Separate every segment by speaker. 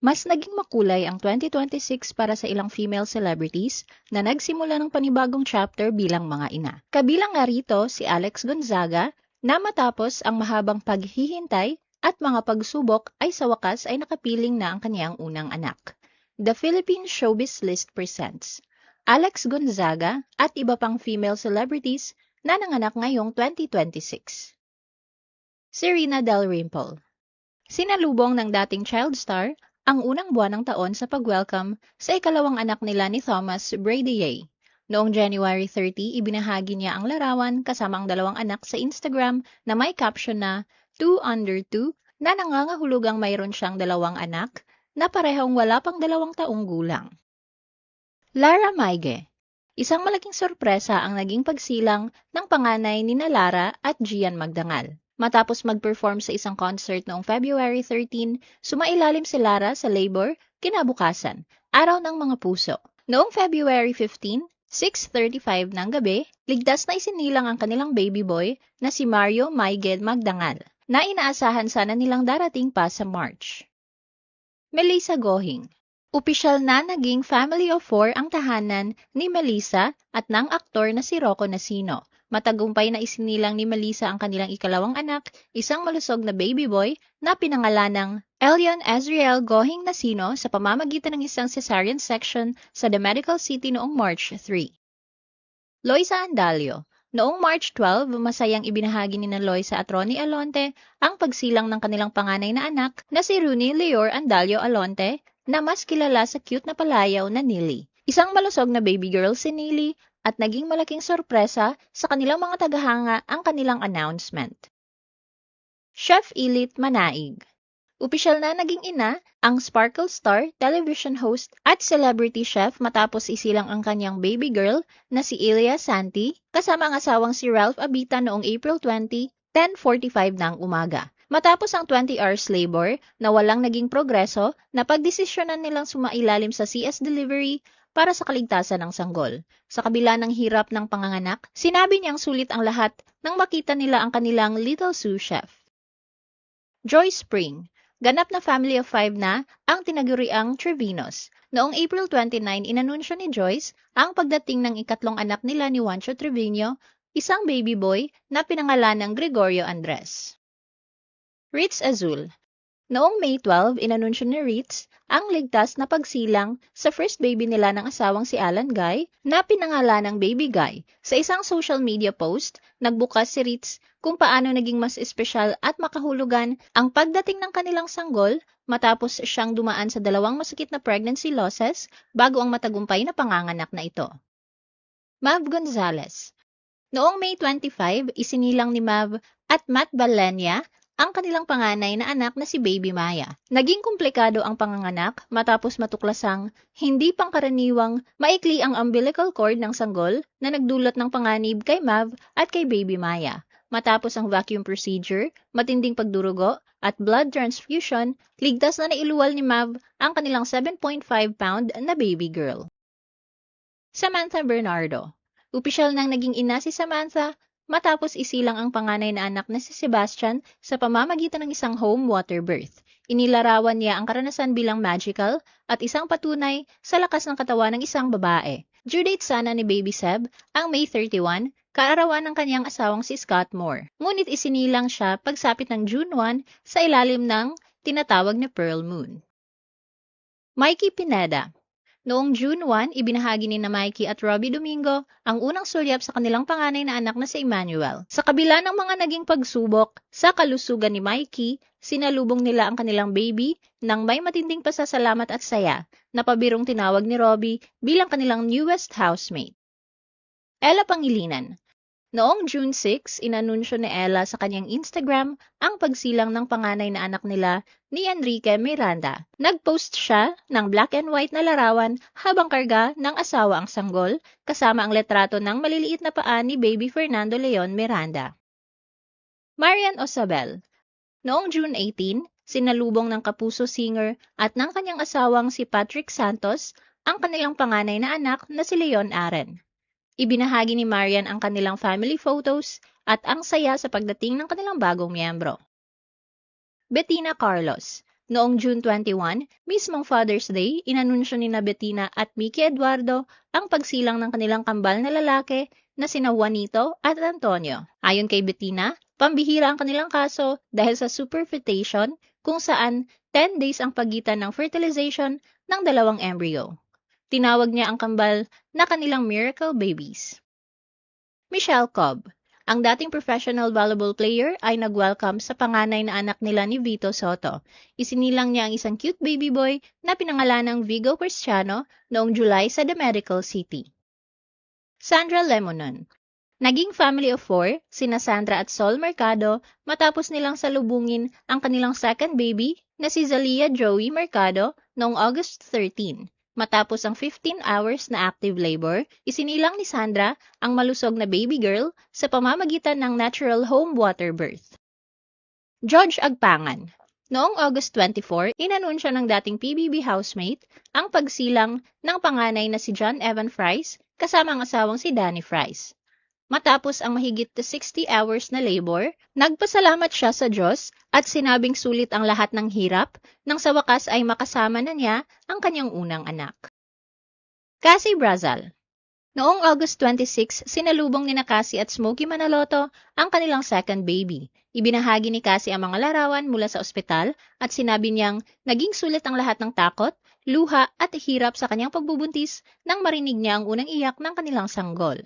Speaker 1: Mas naging makulay ang 2026 para sa ilang female celebrities na nagsimula ng panibagong chapter bilang mga ina. Kabilang nga rito si Alex Gonzaga na matapos ang mahabang paghihintay at mga pagsubok ay sa wakas ay nakapiling na ang kanyang unang anak. The Philippine Showbiz List presents Alex Gonzaga at iba pang female celebrities na nanganak ngayong 2026. Serena Dalrymple. Sinalubong ng dating child star ang unang buwan ng taon sa pag-welcome sa ikalawang anak nila ni Thomas Brady. Noong January 30, ibinahagi niya ang larawan kasama ang dalawang anak sa Instagram na may caption na 2 under 2 na nangangahulugang mayroon siyang dalawang anak na parehong wala pang 2 taong gulang. Lara Maige. Isang malaking sorpresa ang naging pagsilang ng panganay ni Lara at Gian Magdangal. Matapos mag-perform sa isang concert noong February 13, sumailalim si Lara sa labor kinabukasan, araw ng mga puso. Noong February 15, 6:35 ng gabi, ligtas na isinilang ang kanilang baby boy na si Mario Maige Magdangal, na inaasahan sana nilang darating pa sa March. Melissa Gohing. Opisyal na naging family of 4 ang tahanan ni Melissa at ng aktor na si Rocco Nasino. Matagumpay na isinilang ni Melissa ang kanilang ikalawang anak, isang malusog na baby boy na pinangalan ng Elion Azriel Gohing Nasino sa pamamagitan ng isang cesarean section sa The Medical City noong March 3. Loisa Andalio. Noong March 12, masayang ibinahagi ni Loisa at Ronnie Alonte ang pagsilang ng kanilang panganay na anak na si Rooney Leor Andalio Alonte na mas kilala sa cute na palayaw na Nili. Isang malusog na baby girl si Nili at naging malaking sorpresa sa kanilang mga tagahanga ang kanilang announcement. Chef Elite Manaig. Opisyal na naging ina ang Sparkle Star, television host at celebrity chef matapos isilang ang kanyang baby girl na si Ilia Santi kasama ang asawang si Ralph Abita noong April 20, 10:45 ng umaga. Matapos ang 20 hours labor na walang naging progreso, napagdesisyonan nilang sumailalim sa CS delivery para sa kaligtasan ng sanggol. Sa kabila ng hirap ng panganganak, sinabi niyang sulit ang lahat nang makita nila ang kanilang little sous chef. Joy Spring. Ganap na family of 5 na ang tinaguriang Trevinos. Noong April 29, inanunsyo ni Joyce ang pagdating ng ikatlong anak nila ni Juancho Trevino, isang baby boy na pinangalan ng Gregorio Andres. Ritz Azul. Noong May 12, inanunsyo ni Ritz ang ligtas na pagsilang sa first baby nila ng asawang si Alan Guy na pinangalan ng Baby Guy. Sa isang social media post, nagbukas si Ritz kung paano naging mas espesyal at makahulugan ang pagdating ng kanilang sanggol matapos siyang dumaan sa 2 masakit na pregnancy losses bago ang matagumpay na panganganak na ito. Mav Gonzalez. Noong May 25, isinilang ni Mav at Matt Balenia ang kanilang panganay na anak na si Baby Maya. Naging komplikado ang panganganak matapos matuklasang hindi pangkaraniwang maikli ang umbilical cord ng sanggol na nagdulot ng panganib kay Mav at kay Baby Maya. Matapos ang vacuum procedure, matinding pagdurugo at blood transfusion, ligtas na nailuwal ni Mav ang kanilang 7.5-pound na baby girl. Samantha Bernardo. Opisyal nang naging ina si Samantha matapos isilang ang panganay na anak na si Sebastian sa pamamagitan ng isang home water birth. Inilarawan niya ang karanasan bilang magical at isang patunay sa lakas ng katawan ng isang babae. Due date sana ni Baby Seb ang May 31, kaarawan ng kanyang asawang si Scott Moore. Ngunit isinilang siya pagsapit ng June 1 sa ilalim ng tinatawag na Pearl Moon. Mikey Pineda. Noong June 1, ibinahagi ni Mikey at Robbie Domingo ang unang sulyap sa kanilang panganay na anak na si Emmanuel. Sa kabila ng mga naging pagsubok sa kalusugan ni Mikey, sinalubong nila ang kanilang baby nang may matinding pasasalamat at saya na pabirong tinawag ni Robbie bilang kanilang newest housemate. Ella Pangilinan. Noong June 6, inanunsyo ni Ella sa kanyang Instagram ang pagsilang ng panganay na anak nila ni Enrique Miranda. Nag-post siya ng black and white na larawan habang karga ng asawa ang sanggol kasama ang letrato ng maliliit na paa ni Baby Fernando Leon Miranda. Marian Osabel. Noong June 18, sinalubong ng kapuso singer at ng kanyang asawang si Patrick Santos ang kanilang panganay na anak na si Leon Aren. Ibinahagi ni Marian ang kanilang family photos at ang saya sa pagdating ng kanilang bagong miyembro. Bettina Carlos. Noong June 21, mismong Father's Day, inanunsyo ni Bettina at Mickey Eduardo ang pagsilang ng kanilang kambal na lalaki na sina Juanito at Antonio. Ayon kay Bettina, pambihira ang kanilang kaso dahil sa superfetation kung saan 10 days ang pagitan ng fertilization ng dalawang embryo. Tinawag niya ang kambal na kanilang miracle babies. Michelle Cobb. Ang dating professional volleyball player ay nag-welcome sa panganay na anak nila ni Vito Soto. Isinilang niya ang isang cute baby boy na pinangalanang Vigo Cristiano noong July sa The Medical City. Sandra Lemonon. Naging family of 4, sina Sandra at Sol Mercado matapos nilang salubungin ang kanilang second baby na si Zalia Joey Mercado noong August 13. Matapos ang 15 hours na active labor, isinilang ni Sandra ang malusog na baby girl sa pamamagitan ng natural home water birth. George Agpangan. Noong August 24, inanunsyo ng dating PBB housemate ang pagsilang ng panganay na si John Evan Fries kasama ang asawang si Danny Fries. Matapos ang mahigit 60 hours na labor, nagpasalamat siya sa Diyos at sinabing sulit ang lahat ng hirap nang sa wakas ay makasama na niya ang kanyang unang anak. Cassie Brazal. Noong August 26, sinalubong ni Cassie at Smokey Manaloto ang kanilang second baby. Ibinahagi ni Cassie ang mga larawan mula sa ospital at sinabi niyang naging sulit ang lahat ng takot, luha at hirap sa kanyang pagbubuntis nang marinig niya ang unang iyak ng kanilang sanggol.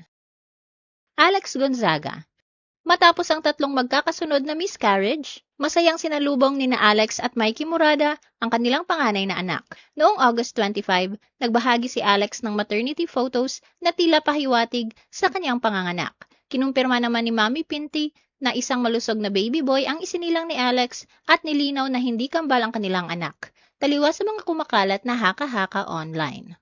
Speaker 1: Alex Gonzaga. Matapos ang tatlong magkakasunod na miscarriage, masayang sinalubong ni na Alex at Mikey Murada ang kanilang panganay na anak. Noong August 25, nagbahagi si Alex ng maternity photos na tila pahiwatig sa kanyang panganganak. Kinumpirma naman ni Mami Pinti na isang malusog na baby boy ang isinilang ni Alex at nilinaw na hindi kambal ang kanilang anak. Taliwas sa mga kumakalat na haka-haka online.